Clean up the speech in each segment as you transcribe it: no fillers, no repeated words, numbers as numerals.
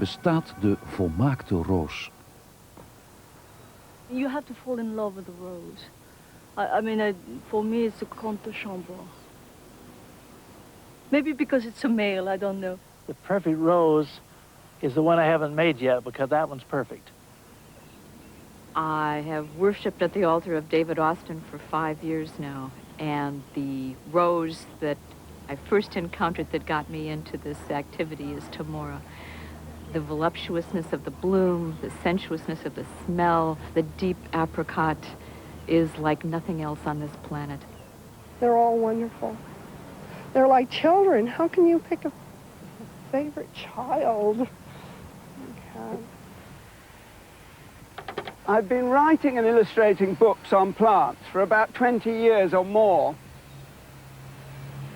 bestaat de volmaakte roos? You have to fall in love with the rose. I mean, for me it's a compte de chambre. Maybe because it's a male, I don't know. The perfect rose is the one I haven't made yet, because that one's perfect. I have worshipped at the altar of David Austin for 5 years now, and the rose that I first encountered that got me into this activity is Tamora. The voluptuousness of the bloom, the sensuousness of the smell, the deep apricot is like nothing else on this planet. They're all wonderful. They're like children. How can you pick a favorite child? Okay. I've been writing and illustrating books on plants for about 20 years or more.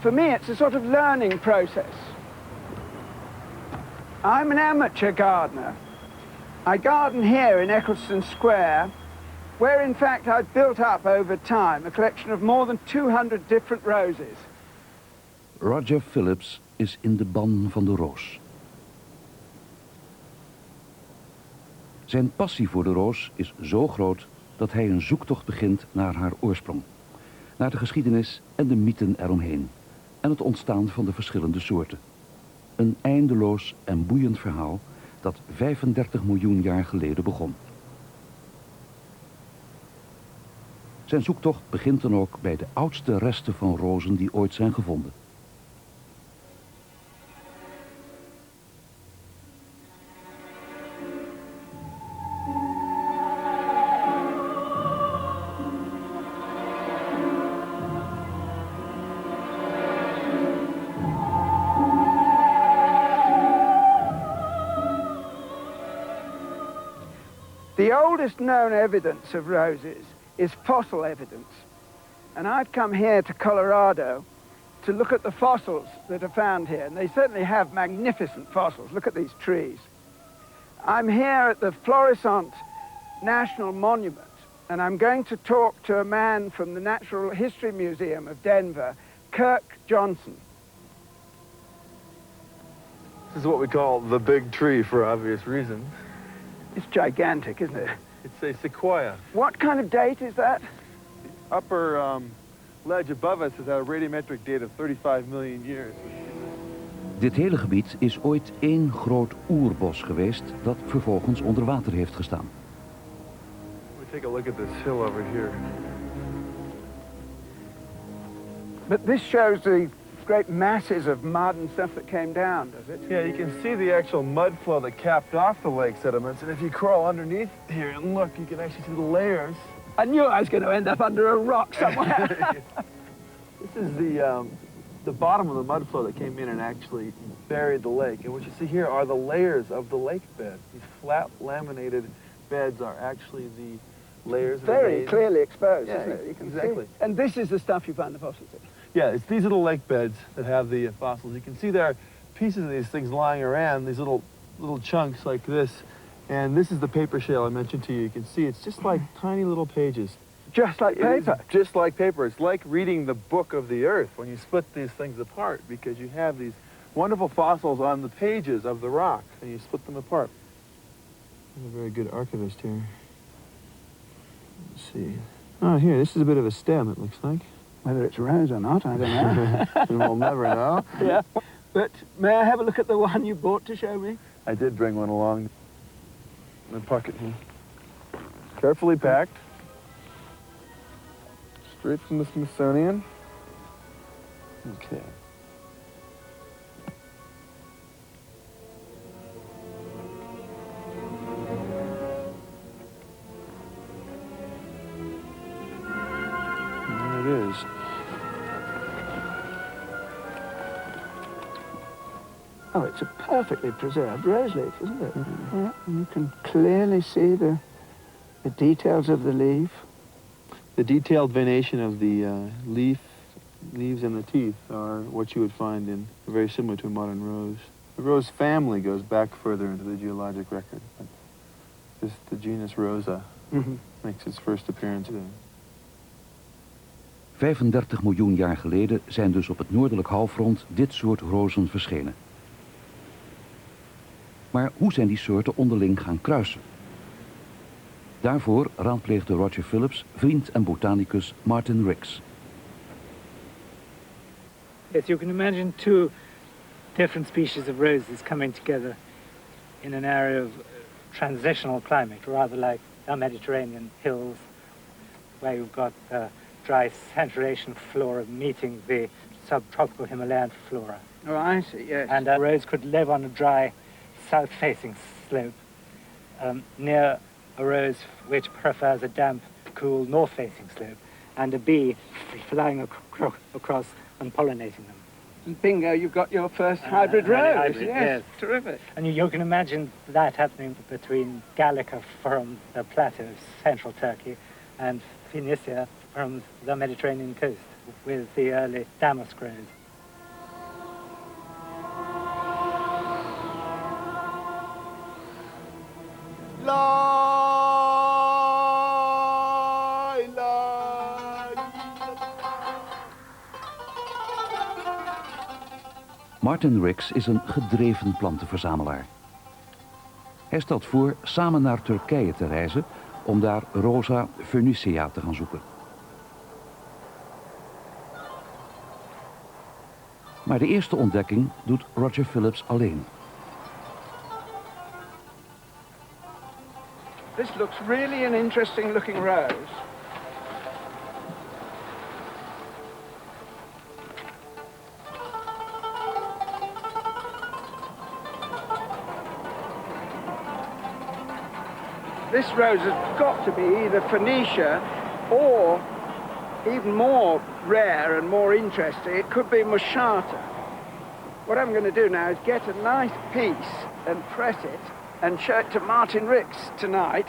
For me, it's a sort of learning process. I'm an amateur gardener. I garden here in Eccleston Square, where in fact I've built up over time a collection of more than 200 different roses. Roger Phillips is in de ban van de roos. Zijn passie voor de roos is zo groot dat hij een zoektocht begint naar haar oorsprong. Naar de geschiedenis en de mythen eromheen. En het ontstaan van de verschillende soorten. Een eindeloos en boeiend verhaal dat 35 miljoen jaar geleden begon. Zijn zoektocht begint dan ook bij de oudste resten van rozen die ooit zijn gevonden. The oldest known evidence of roses is fossil evidence. And I've come here to Colorado to look at the fossils that are found here. And they certainly have magnificent fossils. Look at these trees. I'm here at the Florissant National Monument, and I'm going to talk to a man from the Natural History Museum of Denver, Kirk Johnson. This is what we call the big tree for obvious reasons. It's gigantic, isn't it? It's a sequoia. What kind of date is that? The upper ledge above us has a radiometric date of 35 million years. Dit hele gebied is ooit één groot oerbos geweest dat vervolgens onder water heeft gestaan. We take a look at this hill over here. But this shows the great masses of mud and stuff that came down, does it? Yeah, you can see the actual mud flow that capped off the lake sediments, and if you crawl underneath here and look, you can actually see the layers. I knew I was going to end up under a rock somewhere. This is the bottom of the mud flow that came in and actually buried the lake. And what you see here are the layers of the lake bed. These flat laminated beds are actually the layers. Very clearly exposed, yeah, isn't it? You can exactly. See. And this is the stuff you find the fossils in. Yeah, it's these little lake beds that have the fossils. You can see there are pieces of these things lying around, these little chunks like this. And this is the paper shale I mentioned to you. You can see it's just like tiny little pages. Just like paper? Just like paper. It's like reading the book of the earth when you split these things apart, because you have these wonderful fossils on the pages of the rock and you split them apart. I'm a very good archivist here. Let's see. Oh, here, this is a bit of a stem, it looks like. Whether it's rose or not, I don't know. We'll never know. Yeah. But may I have a look at the one you bought to show me? I did bring one along in the pocket here. Carefully packed. Straight from the Smithsonian. Okay. There it is. Oh, it's a perfectly preserved rose leaf, isn't it? Mm-hmm. Yeah, and you can clearly see the details of the leaf. The detailed venation of the leaves and the teeth are what you would find in, very similar to a modern rose. The rose family goes back further into the geologic record. But the genus Rosa makes its first appearance today. 35 miljoen jaar geleden zijn dus op het noordelijk halfrond dit soort rozen verschenen. Maar hoe zijn die soorten onderling gaan kruisen? Daarvoor raadpleegde Roger Phillips vriend en botanicus Martyn Riggs. Yes, you can imagine two different species of roses coming together in an area of transitional climate, rather like our Mediterranean hills, where you've got dry Central Asian flora meeting the subtropical Himalayan flora. Oh, I see, yes. And a rose could live on a dry south-facing slope near a rose which prefers a damp, cool north-facing slope, and a bee flying across and pollinating them. And bingo, you've got your first hybrid rose. Hybrid, yes. Terrific. And you can imagine that happening between Gallica from the plateau of central Turkey and Phoenicia from the Mediterranean coast with the early damask rose. Martyn Riggs is een gedreven plantenverzamelaar. Hij stelt voor samen naar Turkije te reizen om daar Rosa Phoenicia te gaan zoeken. Maar de eerste ontdekking doet Roger Phillips alleen. This looks really an interesting looking rose. This rose has got to be either Phoenicia or, even more rare and more interesting, it could be Moschata. What I'm going to do now is get a nice piece and press it and show it to Martyn Riggs tonight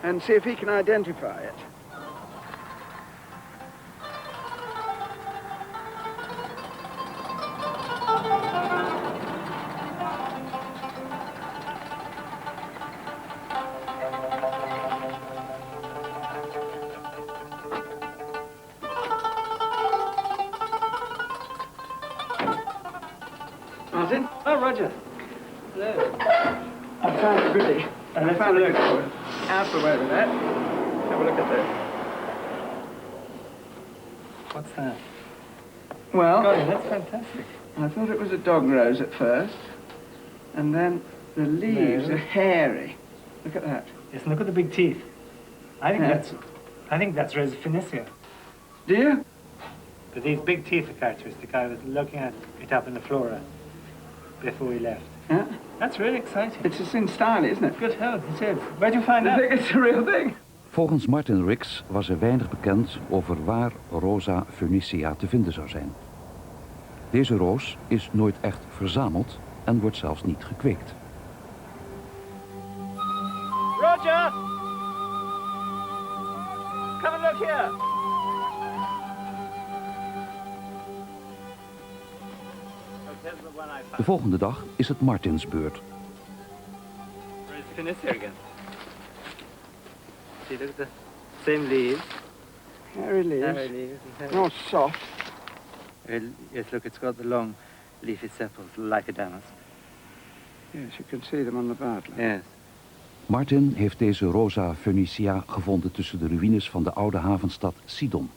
and see if he can identify it. Martyn? Oh, Roger. Hello. I found a goodie. And I found a good out from over there. Have a look at this. What's that? Well, Golly, that's fantastic. I thought it was a dog rose at first, and then the leaves No. are hairy. Look at that. Yes, look at the big teeth. I think that's Rose Phoenicia. Do you? But these big teeth are characteristic. I was looking at it up in the flora before we left. Yeah. That's really exciting. It's in style, isn't it? Good health, it is. Where'd you find I that? think it's a real thing. Volgens Martyn Riggs was er weinig bekend over waar Rosa Phoenicia te vinden zou zijn. Deze roos is nooit echt verzameld en wordt zelfs niet gekweekt. Roger! Come and look here! De volgende dag is het Martyns beurt. Rose Phoenicia again. See, look at the same leaves. Hairy leaves. Hairy leaves. And Not soft. yes, look, it's got the long leafy sepals like a damask. Yes, you can see them on the bud. Yes. Martyn heeft deze Rosa Phoenicia gevonden tussen de ruïnes van de oude havenstad Sidon.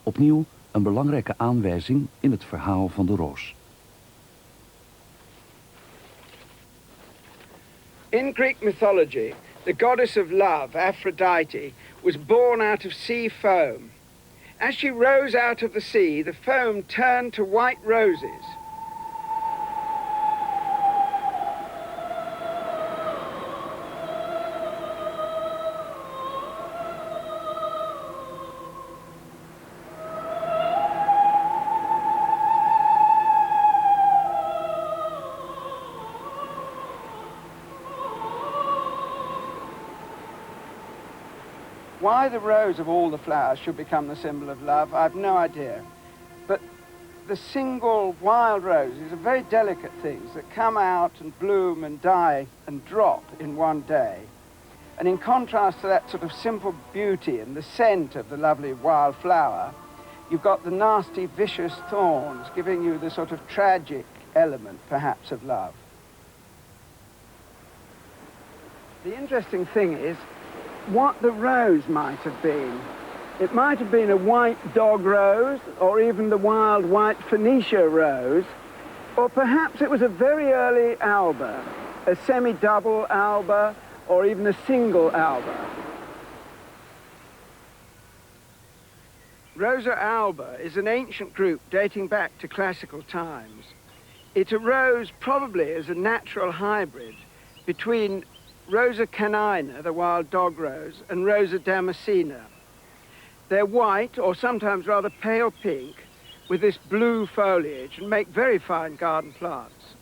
Opnieuw een belangrijke aanwijzing in het verhaal van de roos. In Greek mythology, the goddess of love, Aphrodite, was born out of sea foam. As she rose out of the sea, the foam turned to white roses. Why the rose of all the flowers should become the symbol of love, I've no idea. But the single wild roses are very delicate things that come out and bloom and die and drop in one day. And in contrast to that sort of simple beauty and the scent of the lovely wild flower, you've got the nasty, vicious thorns giving you the sort of tragic element, perhaps, of love. The interesting thing is what the rose might have been. It might have been a white dog rose, or even the wild white Phoenicia rose, or perhaps it was a very early alba, a semi-double alba, or even a single alba. Rosa alba is an ancient group dating back to classical times. It arose probably as a natural hybrid between Rosa canina, the wild dog rose, and Rosa damascena. They're white, or sometimes rather pale pink, with this blue foliage, and make very fine garden plants.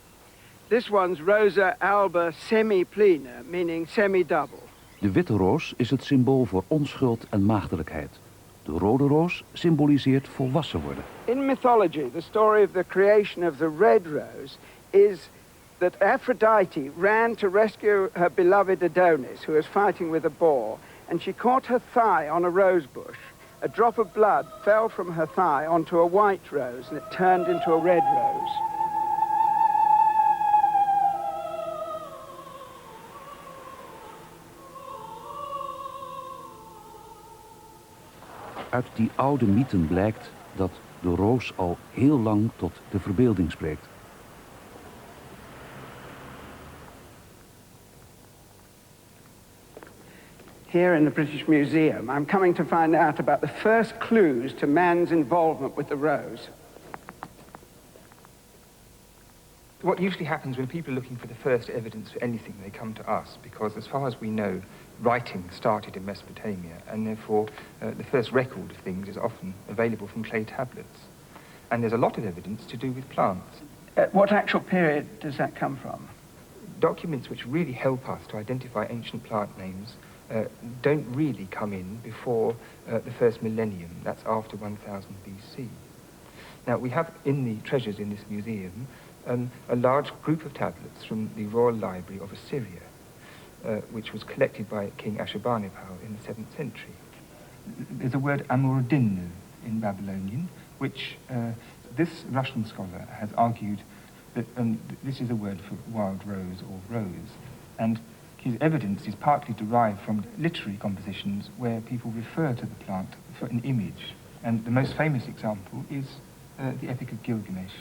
This one's Rosa alba semi-plena, meaning semi-double. De witte roos is het symbool voor onschuld en maagdelijkheid. De rode roos symboliseert volwassen worden. In mythology, the story of the creation of the red rose is that Aphrodite ran to rescue her beloved Adonis, who was fighting with a boar, and she caught her thigh on a rose bush. A drop of blood fell from her thigh onto a white rose, and it turned into a red rose. Uit die oude mythen blijkt dat de roos al heel lang tot de verbeelding spreekt. Here in the British Museum, I'm coming to find out about the first clues to man's involvement with the rose. What usually happens when people are looking for the first evidence for anything, they come to us, because as far as we know, writing started in Mesopotamia, and therefore the first record of things is often available from clay tablets. And there's a lot of evidence to do with plants. What actual period does that come from? Documents which really help us to identify ancient plant names don't really come in before the first millennium. That's after 1000 BC. Now, we have in the treasures in this museum a large group of tablets from the Royal Library of Assyria, which was collected by King Ashurbanipal in the 7th century. There's a word amurdinu in Babylonian, which this Russian scholar has argued that this is a word for wild rose or rose, and his evidence is partly derived from literary compositions where people refer to the plant for an image, and the most famous example is the Epic of Gilgamesh.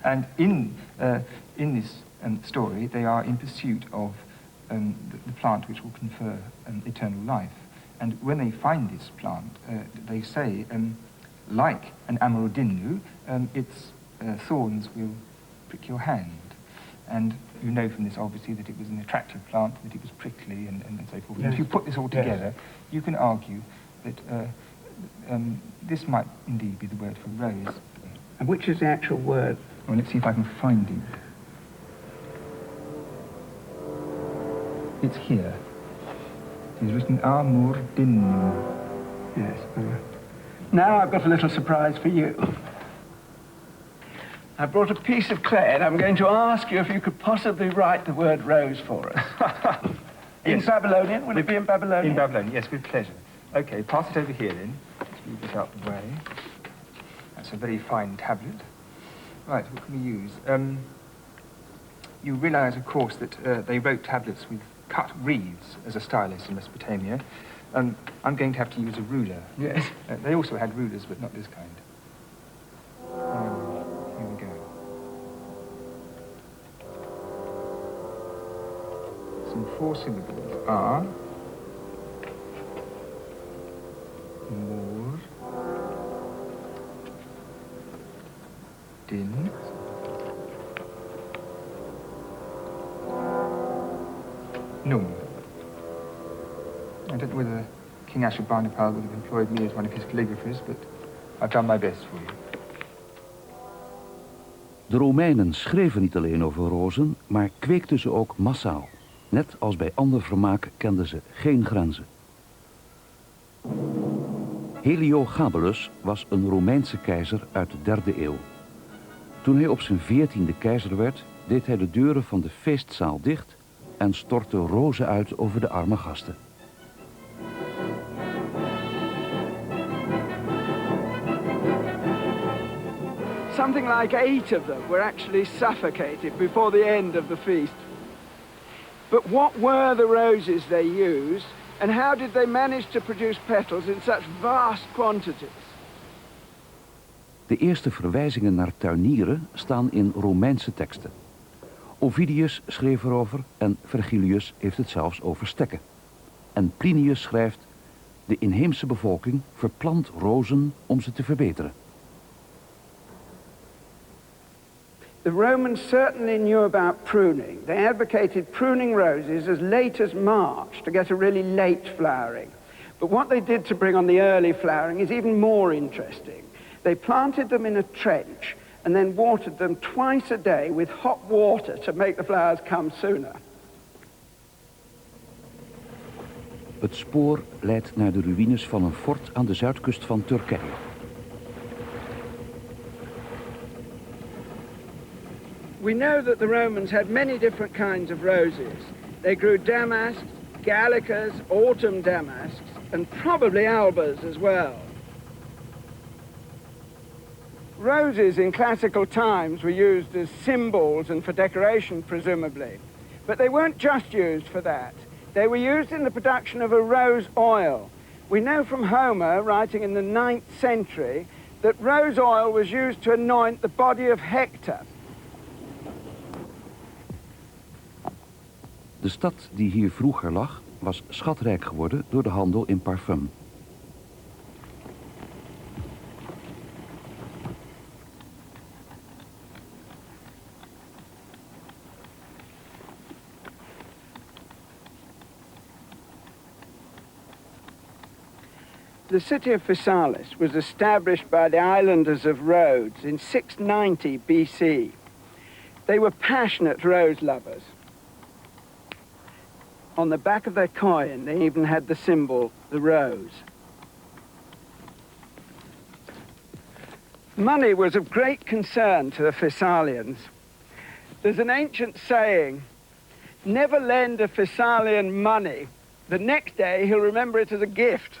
And in this story, they are in pursuit of the plant which will confer eternal life. And when they find this plant, they say, like an amurdinu, its thorns will prick your hand. And you know from this, obviously, that it was an attractive plant, that it was prickly, and so forth. Yes. And if you put this all together, you can argue that this might indeed be the word for rose. And which is the actual word? Well, let's see if I can find it. It's here. It is written amurdinu. Yes. Now I've got a little surprise for you. I brought a piece of clay, and I'm going to ask you if you could possibly write the word rose for us. In Babylonian? Will it be in Babylonian? In Babylonian, yes, with pleasure. Okay, pass it over here then. Let's move this out the way. That's a very fine tablet. Right, what can we use? You realise, of course, that they wrote tablets with cut reeds as a stylus in Mesopotamia. I'm going to have to use a ruler. Yes. They also had rulers, but not this kind. Here we go. Some 4 syllables are more, din, num. I don't know whether King Ashurbanipal would have employed me as one of his calligraphers, but I've done my best for you. De Romeinen schreven niet alleen over rozen, maar kweekten ze ook massaal. Net als bij ander vermaak kenden ze geen grenzen. Heliogabalus was een Romeinse keizer uit de 3e eeuw. Toen hij op zijn 14e keizer werd, deed hij de deuren van de feestzaal dicht en stortte rozen uit over de arme gasten. Something like 8 of them were actually suffocated before the end of the feast. But what were the roses they used, and how did they manage to produce petals in such vast quantities? De eerste verwijzingen naar tuinieren staan in Romeinse teksten. Ovidius schreef erover en Vergilius heeft het zelfs over stekken. En Plinius schrijft: de inheemse bevolking verplant rozen om ze te verbeteren. The Romans certainly knew about pruning. They advocated pruning roses as late as March to get a really late flowering. But what they did to bring on the early flowering is even more interesting. They planted them in a trench and then watered them twice a day with hot water to make the flowers come sooner. Het spoor leidt naar de ruïnes van een fort aan de zuidkust van Turkije. We know that the Romans had many different kinds of roses. They grew damasks, gallicas, autumn damasks, and probably albas as well. Roses in classical times were used as symbols and for decoration, presumably. But they weren't just used for that. They were used in the production of a rose oil. We know from Homer, writing in the 9th century, that rose oil was used to anoint the body of Hector. De stad die hier vroeger lag, was schatrijk geworden door de handel in parfum. The city of Physalis was established by the islanders of Rhodes in 690 BC. They were passionate rose lovers. On the back of their coin, they even had the symbol, the rose. Money was of great concern to the Thessalians. There's an ancient saying, never lend a Thessalian money. The next day he'll remember it as a gift.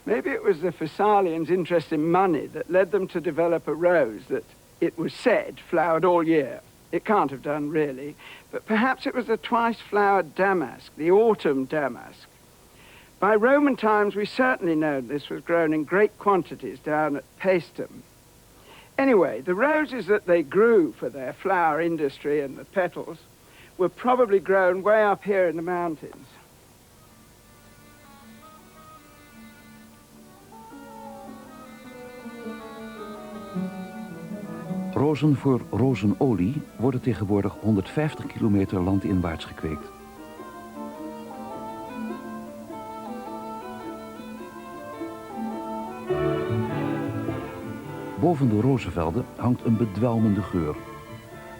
Maybe it was the Thessalians' interest in money that led them to develop a rose that, it was said, flowered all year. It can't have done, really. But perhaps it was the twice-flowered damask, the autumn damask. By Roman times, we certainly know this was grown in great quantities down at Paestum. Anyway, the roses that they grew for their flower industry and the petals were probably grown way up here in the mountains. Rozen voor rozenolie worden tegenwoordig 150 kilometer landinwaarts gekweekt. Boven de rozenvelden hangt een bedwelmende geur.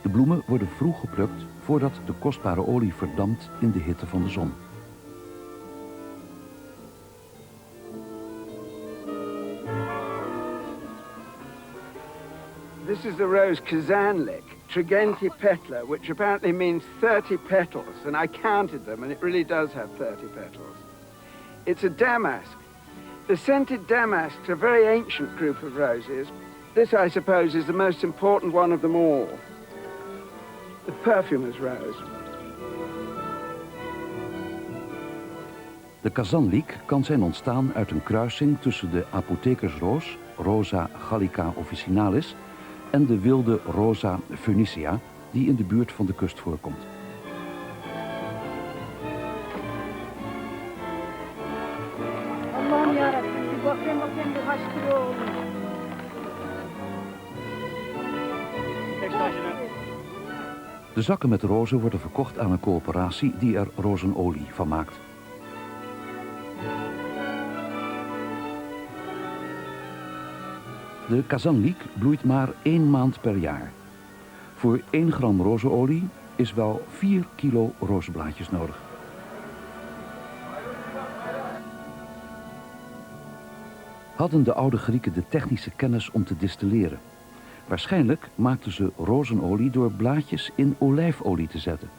De bloemen worden vroeg geplukt voordat de kostbare olie verdampt in de hitte van de zon. This is the rose Kazanlik, Trigenti petala, which apparently means 30 petals, and I counted them, and it really does have 30 petals. It's a damask. The scented damasks are a very ancient group of roses. This, I suppose, is the most important one of them all. The perfumer's rose. De Kazanlik kan zijn ontstaan uit een kruising tussen de apothekersroos, Rosa gallica officinalis, en de wilde Rosa phoenicia, die in de buurt van de kust voorkomt. De zakken met rozen worden verkocht aan een coöperatie die er rozenolie van maakt. De Kazanlik bloeit maar 1 maand per jaar. Voor 1 gram rozenolie is wel 4 kilo rozenblaadjes nodig. Hadden de oude Grieken de technische kennis om te distilleren? Waarschijnlijk maakten ze rozenolie door blaadjes in olijfolie te zetten.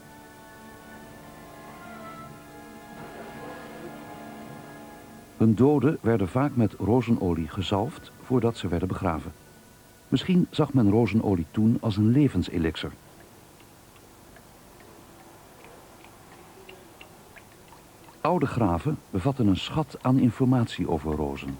Hun doden werden vaak met rozenolie gezalfd voordat ze werden begraven. Misschien zag men rozenolie toen als een levenselixer. Oude graven bevatten een schat aan informatie over rozen.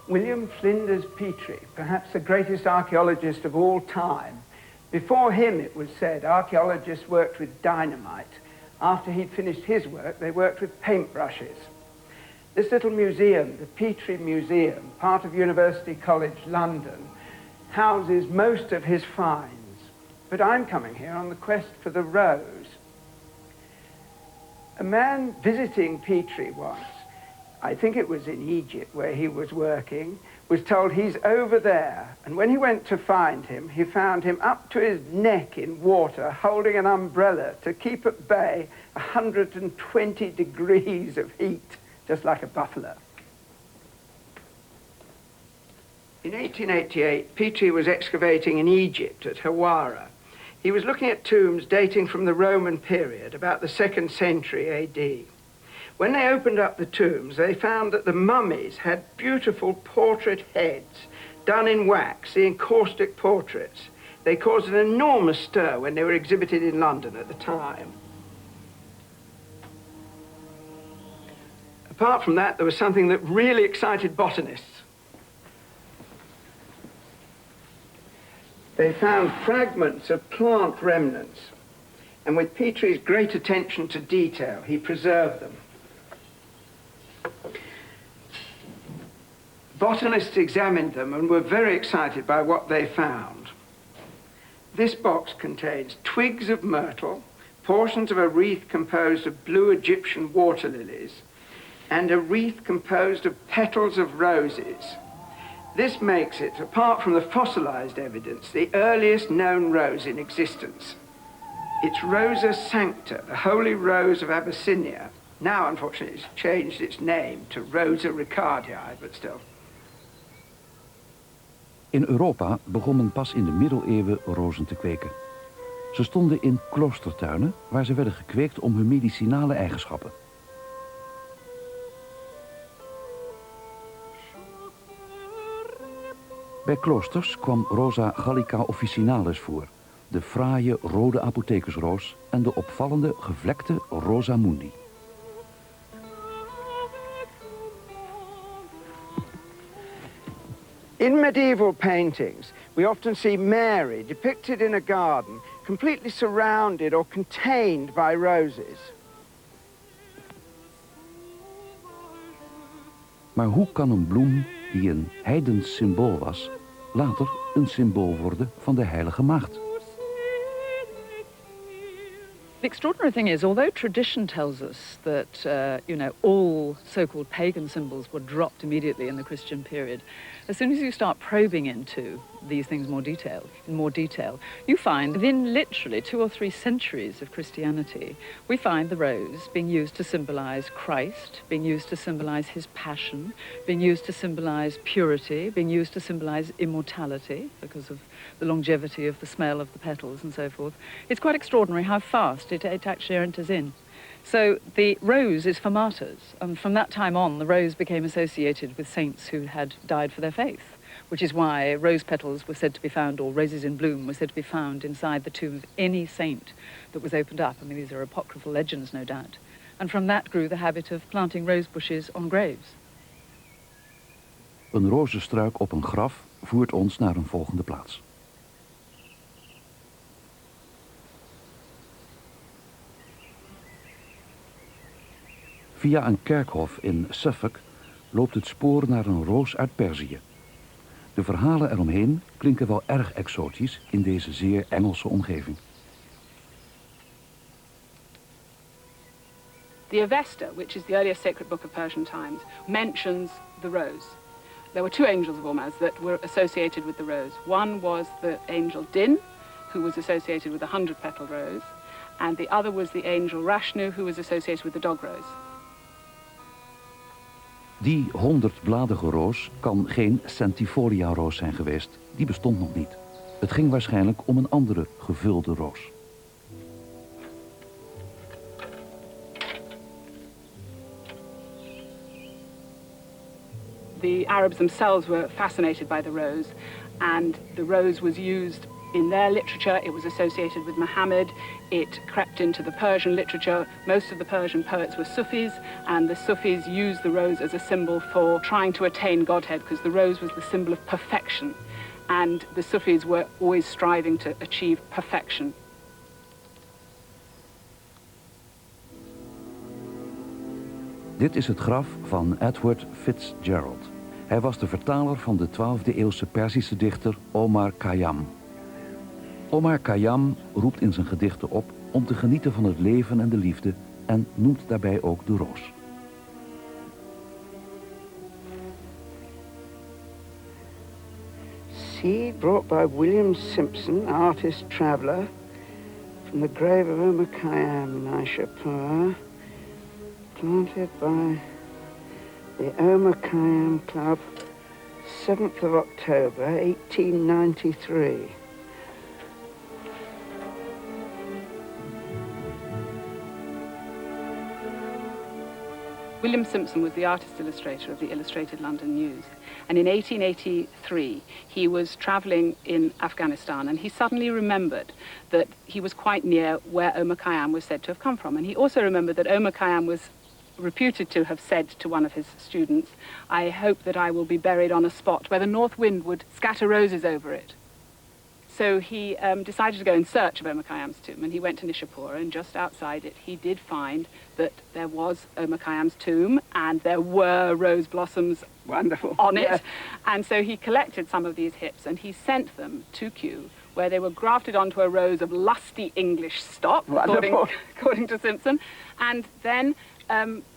William Flinders Petrie, perhaps the greatest archaeologist of all time. Before him, it was said, archaeologists worked with dynamite. After he'd finished his work, they worked with paintbrushes. This little museum, the Petrie Museum, part of University College London, houses most of his finds. But I'm coming here on the quest for the rose. A man visiting Petrie once, I think it was in Egypt where he was working, was told he's over there. And when he went to find him, he found him up to his neck in water, holding an umbrella to keep at bay 120 degrees of heat, just like a buffalo. In 1888, Petrie was excavating in Egypt at Hawara. He was looking at tombs dating from the Roman period, about the 2nd century AD. When they opened up the tombs, they found that the mummies had beautiful portrait heads done in wax, the encaustic portraits. They caused an enormous stir when they were exhibited in London at the time. Apart from that, there was something that really excited botanists. They found fragments of plant remnants, and with Petrie's great attention to detail, he preserved them. Botanists examined them and were very excited by what they found. This box contains twigs of myrtle, portions of a wreath composed of blue Egyptian water lilies, and a wreath composed of petals of roses. This makes it, apart from the fossilized evidence, the earliest known rose in existence. It's Rosa Sancta, the holy rose of Abyssinia. Now, unfortunately, it's changed its name to Rosa Ricardii, but still. In Europa begon men pas in de middeleeuwen rozen te kweken. Ze stonden in kloostertuinen waar ze werden gekweekt om hun medicinale eigenschappen. Bij kloosters kwam Rosa gallica officinalis voor, de fraaie rode apothekersroos en de opvallende gevlekte Rosa mundi. In medieval paintings, we often see Mary depicted in a garden, completely surrounded or contained by roses. Maar hoe kan een bloem die een heidens symbool was, later een symbool worden van de heilige maagd? The extraordinary thing is, although tradition tells us that, all so-called pagan symbols were dropped immediately in the Christian period, as soon as you start probing into these things in more detail, you find within literally 2 or 3 centuries of Christianity, we find the rose being used to symbolize Christ, being used to symbolize his passion, being used to symbolize purity, being used to symbolize immortality because of the longevity of the smell of the petals and so forth. It's quite extraordinary how fast it actually enters in. So the rose is for martyrs, and from that time on the rose became associated with saints who had died for their faith, which is why rose petals were said to be found, or roses in bloom were said to be found inside the tomb of any saint that was opened up. I mean, these are apocryphal legends, no doubt. And from that grew the habit of planting rose bushes on graves. Een rozenstruik op een graf voert ons naar een volgende plaats. Via een kerkhof in Suffolk loopt het spoor naar een roos uit Perzië. De verhalen eromheen klinken wel erg exotisch in deze zeer Engelse omgeving. The Avesta, which is the earliest sacred book of Persian times, mentions the rose. There were 2 angels of Ormuz that were associated with the rose. One was the angel Din, who was associated with the 100-petal rose, and the other was the angel Rashnu, who was associated with the dog rose. Die 100-bladige roos kan geen centifolia-roos zijn geweest. Die bestond nog niet. Het ging waarschijnlijk om een andere gevulde roos. The Arabs themselves were fascinated by the rose, and the rose was used in their literature. It was associated with Muhammad. It crept into the Persian literature. Most of the Persian poets were Sufis, and the Sufis used the rose as a symbol for trying to attain Godhead, because the rose was the symbol of perfection, and the Sufis were always striving to achieve perfection. Dit is het graf van Edward Fitzgerald. Hij was de vertaler van de 12e-eeuwse Perzische dichter Omar Khayyam. Omar Khayyam roept in zijn gedichten op om te genieten van het leven en de liefde en noemt daarbij ook de roos. Seed brought by William Simpson, artist traveller, from the grave of Omar Khayyam, Naishapur, planted by the Omar Khayyam Club, 7th of October, 1893. William Simpson was the artist illustrator of the Illustrated London News. And in 1883, he was traveling in Afghanistan, and he suddenly remembered that he was quite near where Omar Khayyam was said to have come from. And he also remembered that Omar Khayyam was reputed to have said to one of his students, "I hope that I will be buried on a spot where the north wind would scatter roses over it." So he decided to go in search of Omar Khayyam's tomb, and he went to Nishapur, and just outside it he did find that there was Omar Khayyam's tomb, and there were rose blossoms Wonderful. on it. Yes. And so he collected some of these hips, and he sent them to Kew, where they were grafted onto a rose of lusty English stock, according to Simpson. And then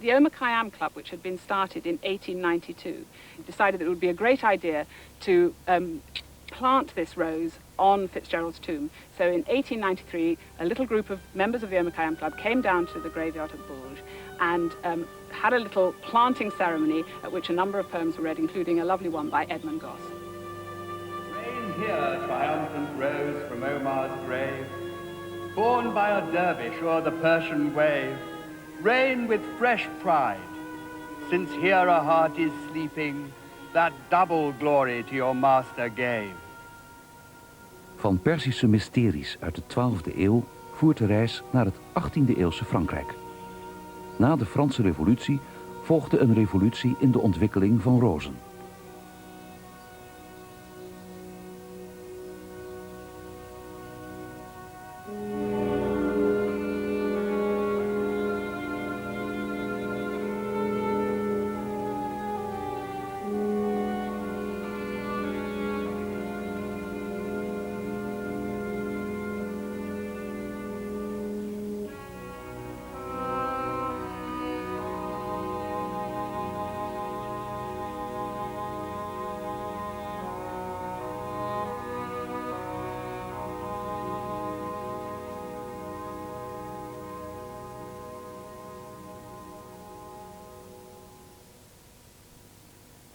the Omar Khayyam Club, which had been started in 1892, decided that it would be a great idea to plant this rose on Fitzgerald's tomb. So in 1893, a little group of members of the Omar Khayyam Club came down to the graveyard at Bourges and had a little planting ceremony at which a number of poems were read, including a lovely one by Edmund Goss. Reign here, triumphant rose from Omar's grave, borne by a dervish o'er the Persian wave. Reign with fresh pride, since here a heart is sleeping, that double glory to your master gave. Van Perzische mysteries uit de 12e eeuw voert de reis naar het 18e-eeuwse Frankrijk. Na de Franse Revolutie volgde een revolutie in de ontwikkeling van rozen.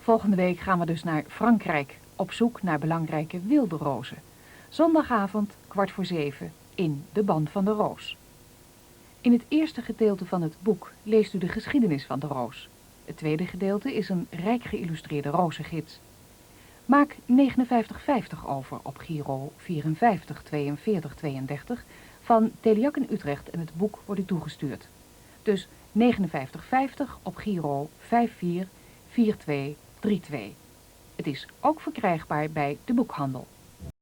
Volgende week gaan we dus naar Frankrijk, op zoek naar belangrijke wilde rozen. Zondagavond, 6:15, in De Band van de Roos. In het eerste gedeelte van het boek leest u de geschiedenis van de roos. Het tweede gedeelte is een rijk geïllustreerde rozengids. Maak 5950 over op Giro 54 42 32 van Teleac in Utrecht en het boek wordt u toegestuurd. Dus 5950 op Giro 54 42 32. Het is ook verkrijgbaar bij de boekhandel.